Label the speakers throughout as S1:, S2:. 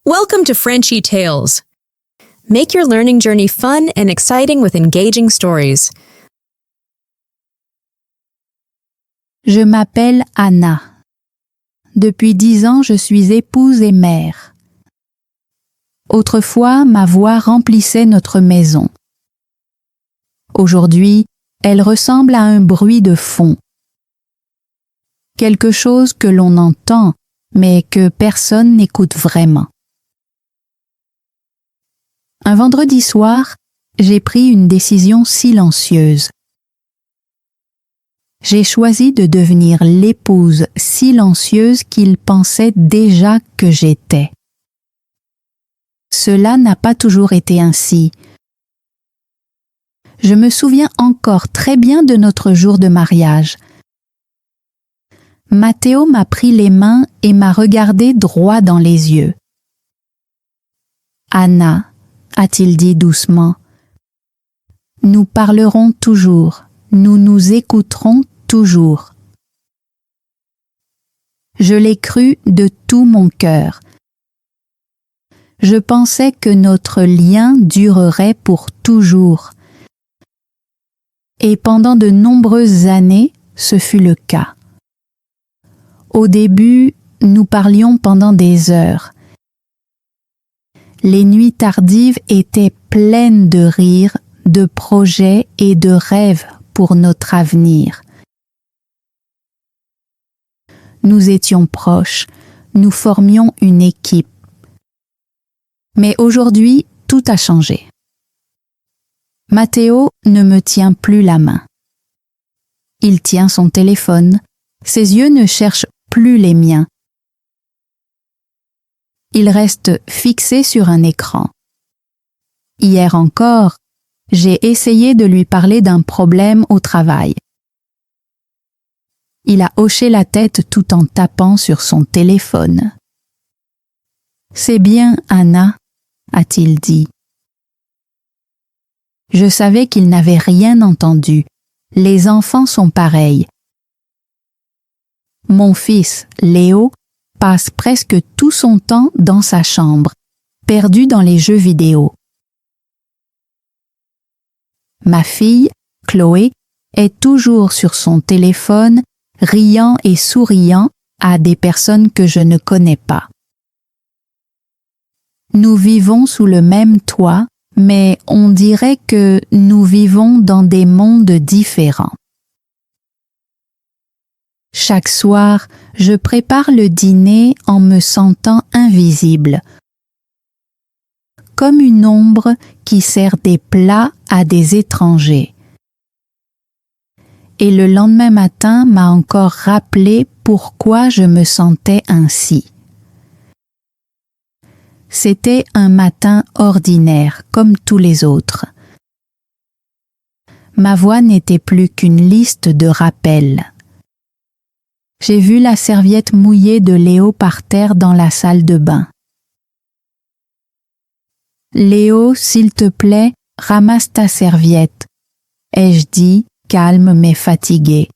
S1: Welcome to Frenchy Tales. Make your learning journey fun and exciting with engaging stories.
S2: Je m'appelle Anna. Depuis 10 ans, je suis épouse et mère. Autrefois, ma voix remplissait notre maison. Aujourd'hui, elle ressemble à un bruit de fond. Quelque chose que l'on entend, mais que personne n'écoute vraiment. Un vendredi soir, j'ai pris une décision silencieuse. J'ai choisi de devenir l'épouse silencieuse qu'il pensait déjà que j'étais. Cela n'a pas toujours été ainsi. Je me souviens encore très bien de notre jour de mariage. Matteo m'a pris les mains et m'a regardé droit dans les yeux. « Anna », a-t-il dit doucement, « nous parlerons toujours, nous nous écouterons toujours. » Je l'ai cru de tout mon cœur. Je pensais que notre lien durerait pour toujours. Et pendant de nombreuses années, ce fut le cas. Au début, nous parlions pendant des heures. Les nuits tardives étaient pleines de rires, de projets et de rêves pour notre avenir. Nous étions proches, nous formions une équipe. Mais aujourd'hui, tout a changé. Matteo ne me tient plus la main. Il tient son téléphone, ses yeux ne cherchent plus les miens. Il reste fixé sur un écran. Hier encore, j'ai essayé de lui parler d'un problème au travail. Il a hoché la tête tout en tapant sur son téléphone. « C'est bien, Anna », a-t-il dit. Je savais qu'il n'avait rien entendu. Les enfants sont pareils. Mon fils, Léo, passe presque tout son temps dans sa chambre, perdu dans les jeux vidéo. Ma fille, Chloé, est toujours sur son téléphone, riant et souriant à des personnes que je ne connais pas. Nous vivons sous le même toit, mais on dirait que nous vivons dans des mondes différents. Chaque soir, je prépare le dîner en me sentant invisible, comme une ombre qui sert des plats à des étrangers. Et le lendemain matin m'a encore rappelé pourquoi je me sentais ainsi. C'était un matin ordinaire, comme tous les autres. Ma voix n'était plus qu'une liste de rappels. J'ai vu la serviette mouillée de Léo par terre dans la salle de bain. « Léo, s'il te plaît, ramasse ta serviette », ai-je dit, calme mais fatigué.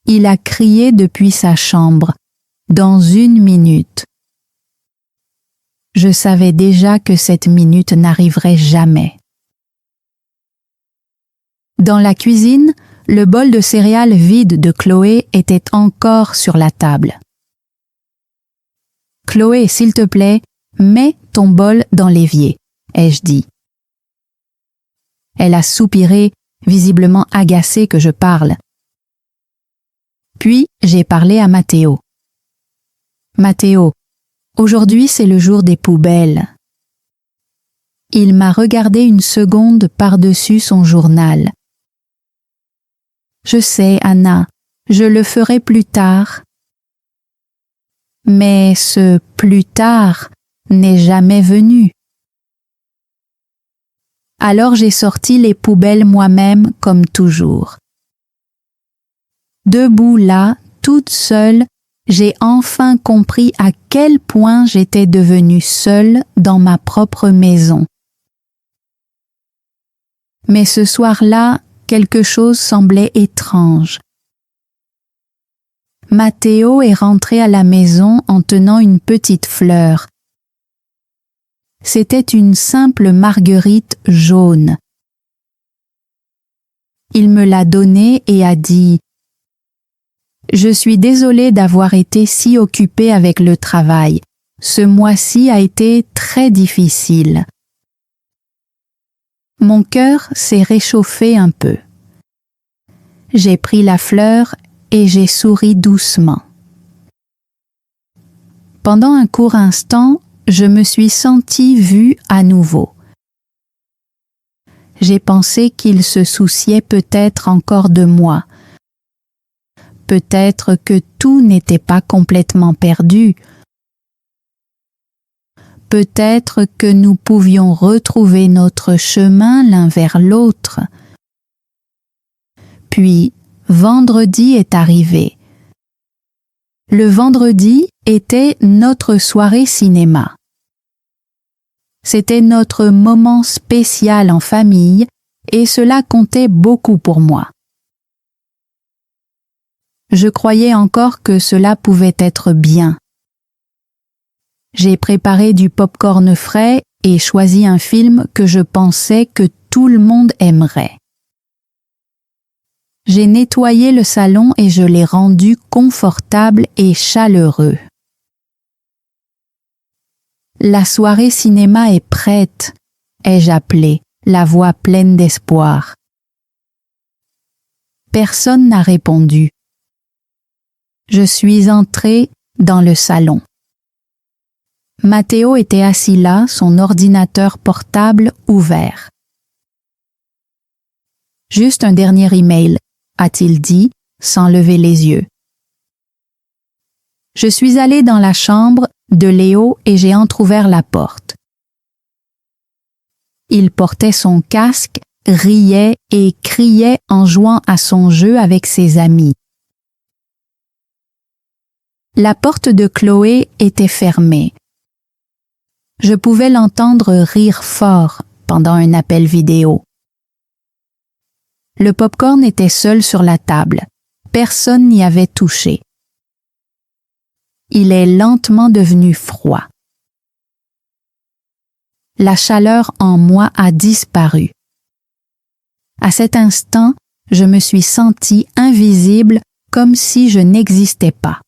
S2: Il a crié depuis sa chambre, dans 1 minute. Je savais déjà que cette minute n'arriverait jamais. Dans la cuisine, le bol de céréales vide de Chloé était encore sur la table. « Chloé, s'il te plaît, mets ton bol dans l'évier », ai-je dit. Elle a soupiré, visiblement agacée que je parle. Puis j'ai parlé à Matteo. « Matteo, aujourd'hui c'est le jour des poubelles. » Il m'a regardé une seconde par-dessus son journal. « Je sais, Anna, je le ferai plus tard. » Mais ce « plus tard » n'est jamais venu. Alors j'ai sorti les poubelles moi-même comme toujours. Debout là, toute seule, j'ai enfin compris à quel point j'étais devenue seule dans ma propre maison. Mais ce soir-là, quelque chose semblait étrange. Matteo est rentré à la maison en tenant une petite fleur. C'était une simple marguerite jaune. Il me l'a donnée et a dit « Je suis désolé d'avoir été si occupé avec le travail. Ce mois-ci a été très difficile. » Mon cœur s'est réchauffé un peu. J'ai pris la fleur et j'ai souri doucement. Pendant un court instant, je me suis sentie vue à nouveau. J'ai pensé qu'il se souciait peut-être encore de moi. Peut-être que tout n'était pas complètement perdu. Peut-être que nous pouvions retrouver notre chemin l'un vers l'autre. Puis, vendredi est arrivé. Le vendredi était notre soirée cinéma. C'était notre moment spécial en famille et cela comptait beaucoup pour moi. Je croyais encore que cela pouvait être bien. J'ai préparé du pop-corn frais et choisi un film que je pensais que tout le monde aimerait. J'ai nettoyé le salon et je l'ai rendu confortable et chaleureux. La soirée cinéma est prête, ai-je appelé, la voix pleine d'espoir. Personne n'a répondu. Je suis entrée dans le salon. Matteo était assis là, son ordinateur portable ouvert. « Juste un dernier email », a-t-il dit, sans lever les yeux. Je suis allée dans la chambre de Léo et j'ai entrouvert la porte. Il portait son casque, riait et criait en jouant à son jeu avec ses amis. La porte de Chloé était fermée. Je pouvais l'entendre rire fort pendant un appel vidéo. Le pop-corn était seul sur la table. Personne n'y avait touché. Il est lentement devenu froid. La chaleur en moi a disparu. À cet instant, je me suis sentie invisible comme si je n'existais pas.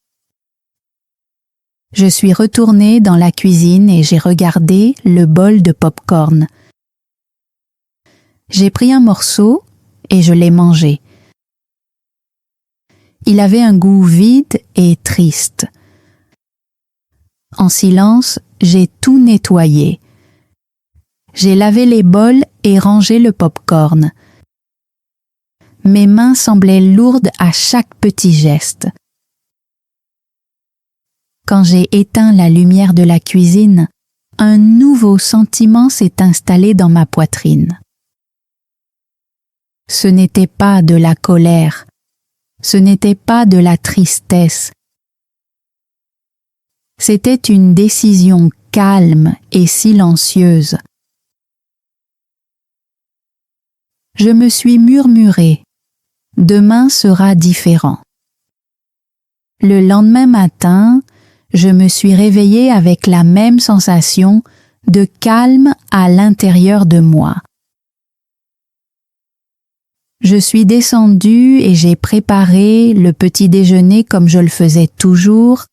S2: Je suis retournée dans la cuisine et j'ai regardé le bol de pop-corn. J'ai pris un morceau et je l'ai mangé. Il avait un goût vide et triste. En silence, j'ai tout nettoyé. J'ai lavé les bols et rangé le pop-corn. Mes mains semblaient lourdes à chaque petit geste. Quand j'ai éteint la lumière de la cuisine, un nouveau sentiment s'est installé dans ma poitrine. Ce n'était pas de la colère, ce n'était pas de la tristesse. C'était une décision calme et silencieuse. Je me suis murmuré, « Demain sera différent ». Le lendemain matin, je me suis réveillée avec la même sensation de calme à l'intérieur de moi. Je suis descendue et j'ai préparé le petit déjeuner comme je le faisais toujours.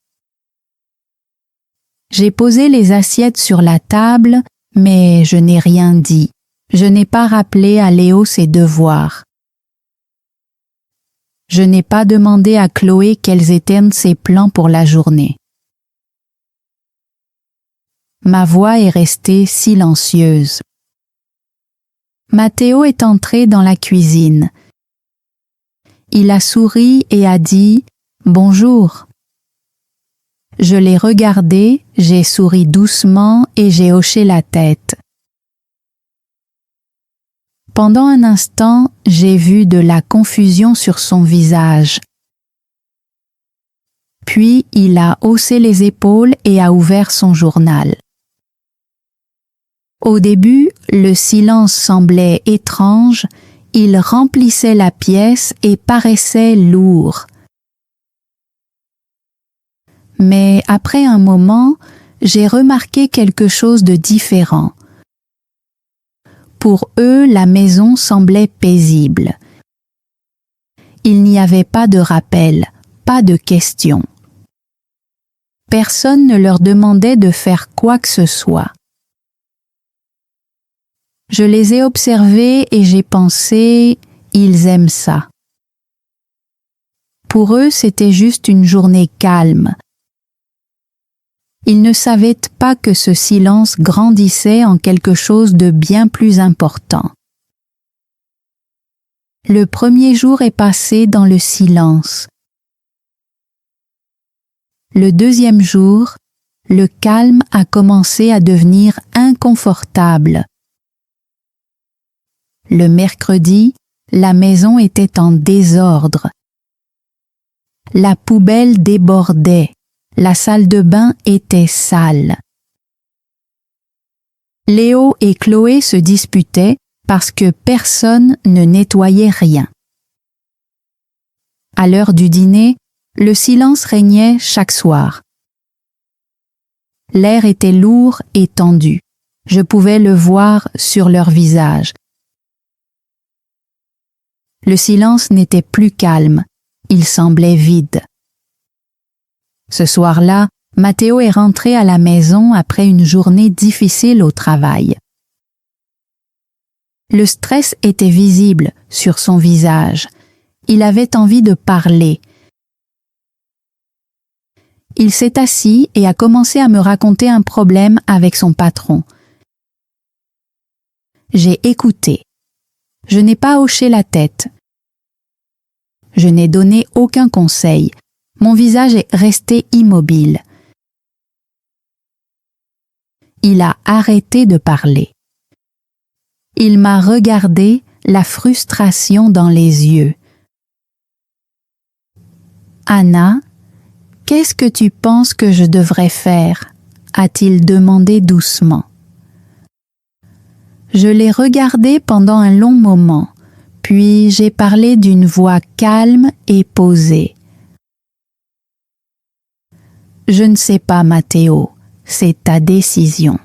S2: J'ai posé les assiettes sur la table, mais je n'ai rien dit. Je n'ai pas rappelé à Léo ses devoirs. Je n'ai pas demandé à Chloé quels étaient ses plans pour la journée. Ma voix est restée silencieuse. Matteo est entré dans la cuisine. Il a souri et a dit « Bonjour ». Je l'ai regardé, j'ai souri doucement et j'ai hoché la tête. Pendant un instant, j'ai vu de la confusion sur son visage. Puis il a haussé les épaules et a ouvert son journal. Au début, le silence semblait étrange, il remplissait la pièce et paraissait lourd. Mais après un moment, j'ai remarqué quelque chose de différent. Pour eux, la maison semblait paisible. Il n'y avait pas de rappel, pas de questions. Personne ne leur demandait de faire quoi que ce soit. Je les ai observés et j'ai pensé, ils aiment ça. Pour eux, c'était juste une journée calme. Ils ne savaient pas que ce silence grandissait en quelque chose de bien plus important. Le premier jour est passé dans le silence. Le deuxième jour, le calme a commencé à devenir inconfortable. Le mercredi, la maison était en désordre. La poubelle débordait. La salle de bain était sale. Léo et Chloé se disputaient parce que personne ne nettoyait rien. À l'heure du dîner, le silence régnait chaque soir. L'air était lourd et tendu. Je pouvais le voir sur leur visage. Le silence n'était plus calme, il semblait vide. Ce soir-là, Matteo est rentré à la maison après une journée difficile au travail. Le stress était visible sur son visage. Il avait envie de parler. Il s'est assis et a commencé à me raconter un problème avec son patron. J'ai écouté. Je n'ai pas hoché la tête. Je n'ai donné aucun conseil. Mon visage est resté immobile. Il a arrêté de parler. Il m'a regardé, la frustration dans les yeux. Anna, qu'est-ce que tu penses que je devrais faire? A-t-il demandé doucement. Je l'ai regardé pendant un long moment, puis j'ai parlé d'une voix calme et posée. Je ne sais pas, Matteo, c'est ta décision.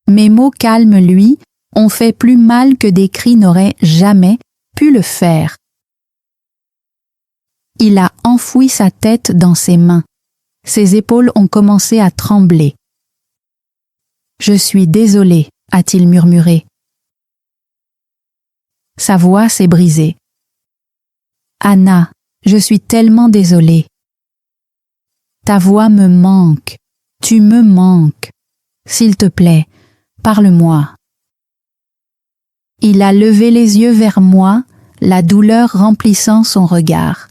S2: Mes mots calmes, lui, ont fait plus mal que des cris n'auraient jamais pu le faire. Il a enfoui sa tête dans ses mains. Ses épaules ont commencé à trembler. Je suis désolé, a-t-il murmuré. Sa voix s'est brisée. Anna, je suis tellement désolé. Ta voix me manque, tu me manques. S'il te plaît, parle-moi. Il a levé les yeux vers moi, la douleur remplissant son regard.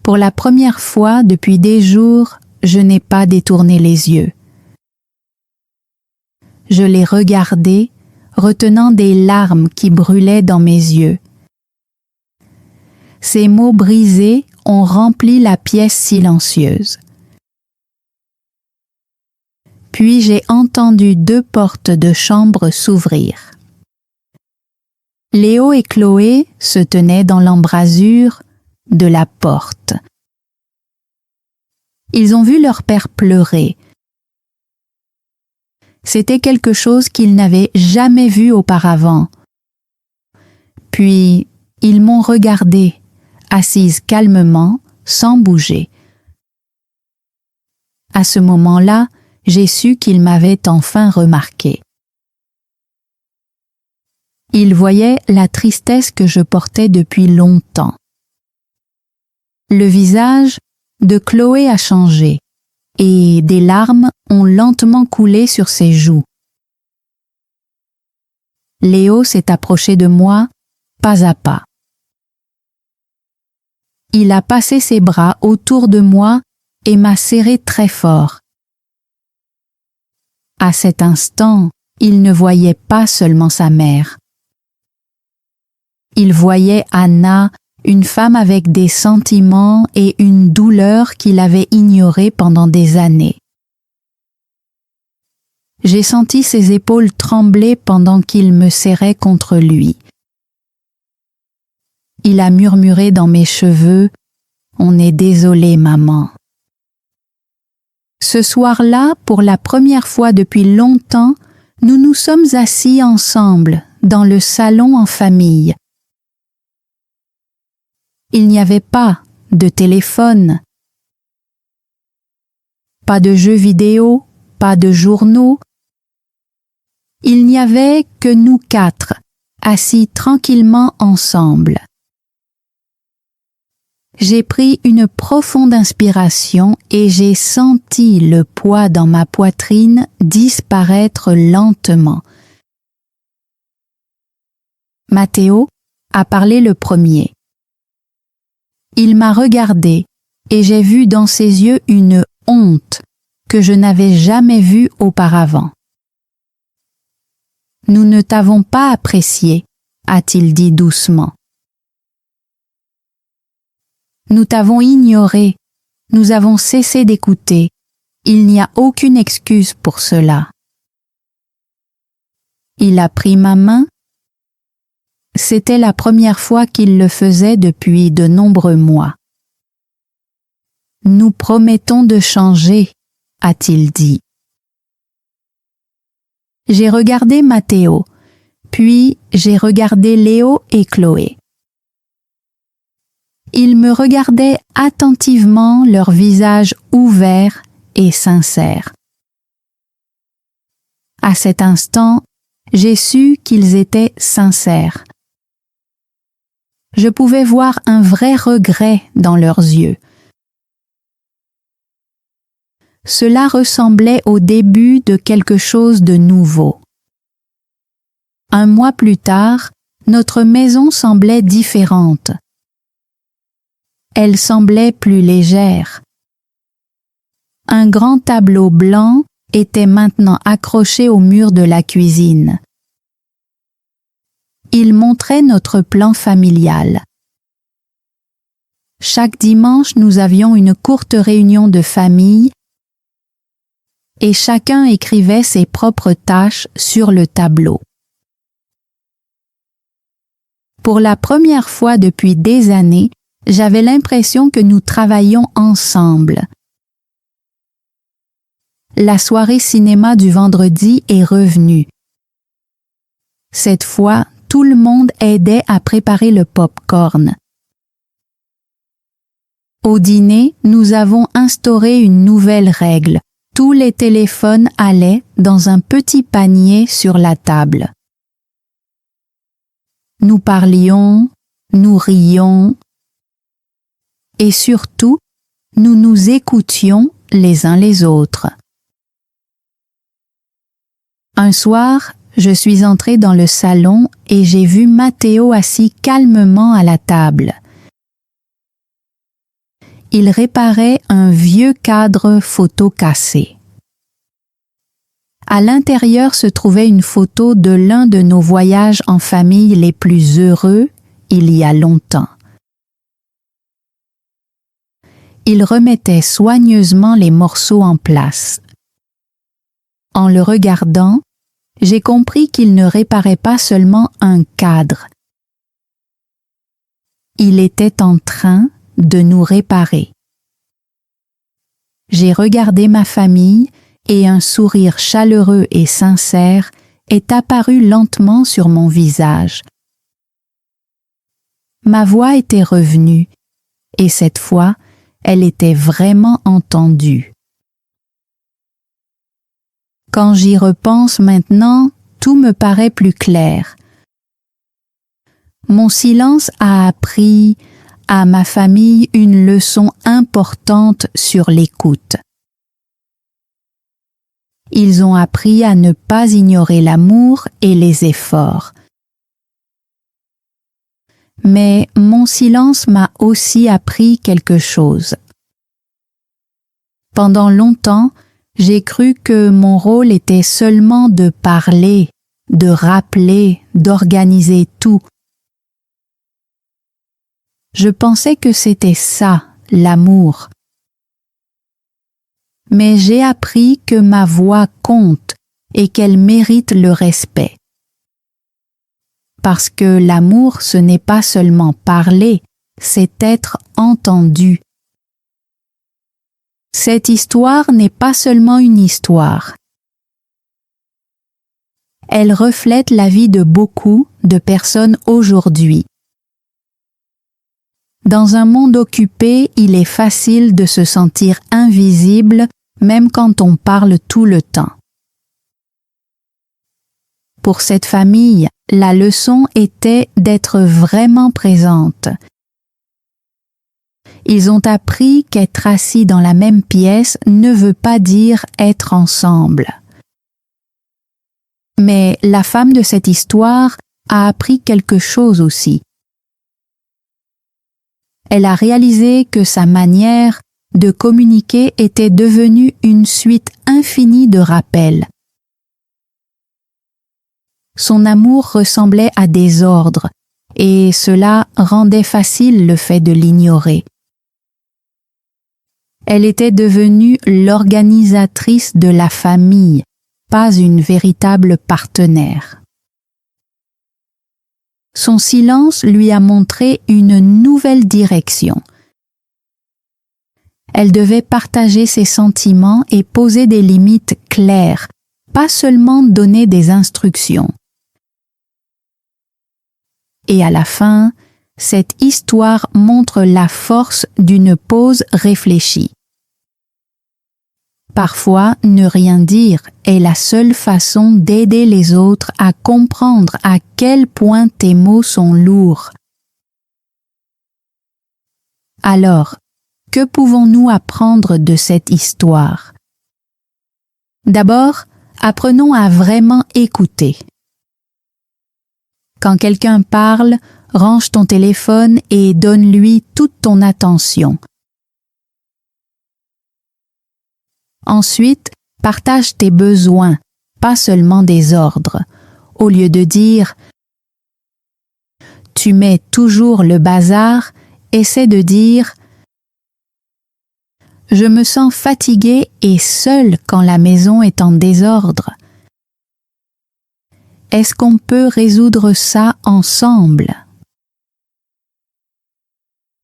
S2: Pour la première fois depuis des jours, je n'ai pas détourné les yeux. Je l'ai regardé, retenant des larmes qui brûlaient dans mes yeux. Ces mots brisés ont rempli la pièce silencieuse. Puis j'ai entendu 2 portes de chambre s'ouvrir. Léo et Chloé se tenaient dans l'embrasure de la porte. Ils ont vu leur père pleurer. C'était quelque chose qu'ils n'avaient jamais vu auparavant. Puis, ils m'ont regardée, assise calmement, sans bouger. À ce moment-là, j'ai su qu'ils m'avaient enfin remarqué. Ils voyaient la tristesse que je portais depuis longtemps. Le visage de Chloé a changé et des larmes ont lentement coulé sur ses joues. Léo s'est approché de moi, pas à pas. Il a passé ses bras autour de moi et m'a serré très fort. À cet instant, il ne voyait pas seulement sa mère. Il voyait Anna, une femme avec des sentiments et une douleur qu'il avait ignorée pendant des années. J'ai senti ses épaules trembler pendant qu'il me serrait contre lui. Il a murmuré dans mes cheveux On est désolé, maman. Ce soir-là, pour la première fois depuis longtemps, nous nous sommes assis ensemble dans le salon en famille. Il n'y avait pas de téléphone, pas de jeux vidéo, pas de journaux. Il n'y avait que nous quatre, assis tranquillement ensemble. J'ai pris une profonde inspiration et j'ai senti le poids dans ma poitrine disparaître lentement. Matteo a parlé le premier. Il m'a regardé et j'ai vu dans ses yeux une honte que je n'avais jamais vue auparavant. « Nous ne t'avons pas apprécié », a-t-il dit doucement. « Nous t'avons ignoré, nous avons cessé d'écouter, il n'y a aucune excuse pour cela. » Il a pris ma main. C'était la première fois qu'il le faisait depuis de nombreux mois. « Nous promettons de changer », a-t-il dit. J'ai regardé Matteo, puis j'ai regardé Léo et Chloé. Ils me regardaient attentivement, leurs visages ouverts et sincères. À cet instant, j'ai su qu'ils étaient sincères. Je pouvais voir un vrai regret dans leurs yeux. Cela ressemblait au début de quelque chose de nouveau. Un mois plus tard, notre maison semblait différente. Elle semblait plus légère. Un grand tableau blanc était maintenant accroché au mur de la cuisine. Il montrait notre plan familial. Chaque dimanche, nous avions une courte réunion de famille et chacun écrivait ses propres tâches sur le tableau. Pour la première fois depuis des années, j'avais l'impression que nous travaillions ensemble. La soirée cinéma du vendredi est revenue. Cette fois, tout le monde aidait à préparer le pop-corn. Au dîner, nous avons instauré une nouvelle règle. Tous les téléphones allaient dans un petit panier sur la table. Nous parlions, nous rions, et surtout, nous nous écoutions les uns les autres. Un soir, je suis entrée dans le salon et j'ai vu Matteo assis calmement à la table. Il réparait un vieux cadre photo cassé. À l'intérieur se trouvait une photo de l'un de nos voyages en famille les plus heureux il y a longtemps. Il remettait soigneusement les morceaux en place. En le regardant, j'ai compris qu'il ne réparait pas seulement un cadre. Il était en train de nous réparer. J'ai regardé ma famille et un sourire chaleureux et sincère est apparu lentement sur mon visage. Ma voix était revenue et cette fois, elle était vraiment entendue. Quand j'y repense maintenant, tout me paraît plus clair. Mon silence a appris à ma famille une leçon importante sur l'écoute. Ils ont appris à ne pas ignorer l'amour et les efforts. Mais mon silence m'a aussi appris quelque chose. Pendant longtemps, j'ai cru que mon rôle était seulement de parler, de rappeler, d'organiser tout. Je pensais que c'était ça, l'amour. Mais j'ai appris que ma voix compte et qu'elle mérite le respect. Parce que l'amour, ce n'est pas seulement parler, c'est être entendu Cette histoire n'est pas seulement une histoire. Elle reflète la vie de beaucoup de personnes aujourd'hui. Dans un monde occupé, il est facile de se sentir invisible, même quand on parle tout le temps. Pour cette famille, la leçon était d'être vraiment présente. Ils ont appris qu'être assis dans la même pièce ne veut pas dire être ensemble. Mais la femme de cette histoire a appris quelque chose aussi. Elle a réalisé que sa manière de communiquer était devenue une suite infinie de rappels. Son amour ressemblait à des ordres, et cela rendait facile le fait de l'ignorer. Elle était devenue l'organisatrice de la famille, pas une véritable partenaire. Son silence lui a montré une nouvelle direction. Elle devait partager ses sentiments et poser des limites claires, pas seulement donner des instructions. Et à la fin, cette histoire montre la force d'une pause réfléchie. Parfois, ne rien dire est la seule façon d'aider les autres à comprendre à quel point tes mots sont lourds. Alors, que pouvons-nous apprendre de cette histoire? D'abord, apprenons à vraiment écouter. Quand quelqu'un parle, range ton téléphone et donne-lui toute ton attention. Ensuite, partage tes besoins, pas seulement des ordres. Au lieu de dire « tu mets toujours le bazar », essaie de dire « je me sens fatigué et seul quand la maison est en désordre. Est-ce qu'on peut résoudre ça ensemble ?»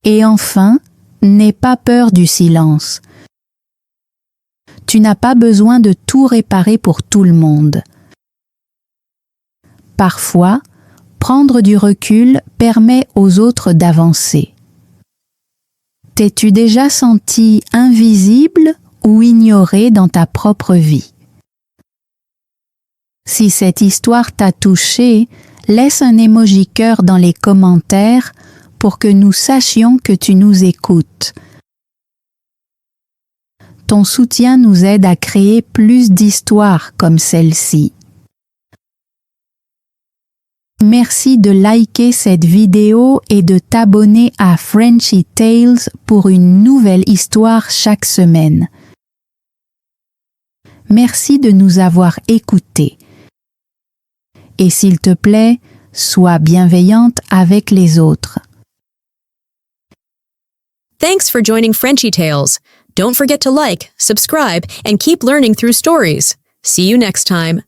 S2: Et enfin, n'aie pas peur du silence. Tu n'as pas besoin de tout réparer pour tout le monde. Parfois, prendre du recul permet aux autres d'avancer. T'es-tu déjà senti invisible ou ignoré dans ta propre vie? Si cette histoire t'a touché, laisse un emoji cœur dans les commentaires pour que nous sachions que tu nous écoutes. Ton soutien nous aide à créer plus d'histoires comme celle-ci. Merci de liker cette vidéo et de t'abonner à Frenchy Tales pour une nouvelle histoire chaque semaine. Merci de nous avoir écoutés. Et s'il te plaît, sois bienveillante avec les autres.
S1: Thanks for joining Frenchy Tales. Don't forget to like, subscribe, and keep learning through stories. See you next time.